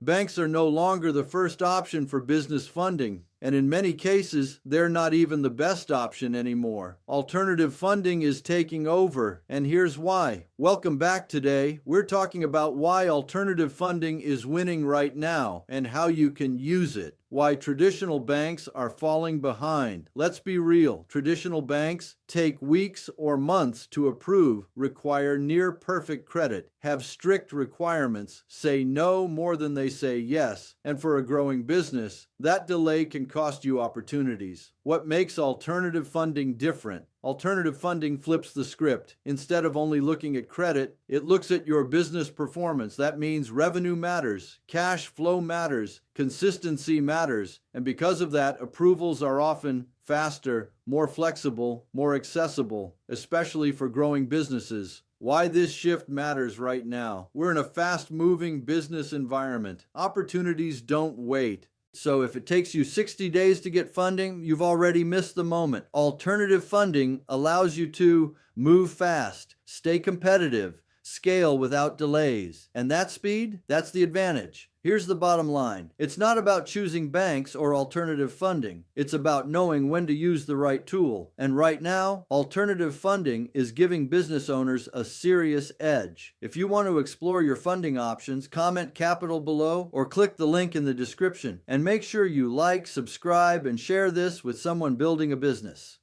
Banks are no longer the first option for business funding, and in many cases, they're not even the best option anymore. Alternative funding is taking over, and here's why. Welcome back. Today. We're talking about why alternative funding is winning right now and how you can use it. Why traditional banks are falling behind. Let's be real. Traditional banks take weeks or months to approve, require near perfect credit, have strict requirements, say no more than they say yes, and for a growing business, that delay can cost you opportunities. What makes alternative funding different? Alternative funding flips the script. Instead of only looking at credit, it looks at your business performance. That means revenue matters, cash flow matters, consistency matters, and because of that, approvals are often faster, more flexible, more accessible, especially for growing businesses. Why this shift matters right now. We're in a fast-moving business environment. Opportunities don't wait. So if it takes you 60 days to get funding, you've already missed the moment. Alternative funding allows you to move fast, stay competitive, scale without delays. And that speed, that's the advantage. Here's the bottom line. It's not about choosing banks or alternative funding. It's about knowing when to use the right tool. And right now, alternative funding is giving business owners a serious edge. If you want to explore your funding options, comment capital below or click the link in the description. And make sure you like, subscribe, and share this with someone building a business.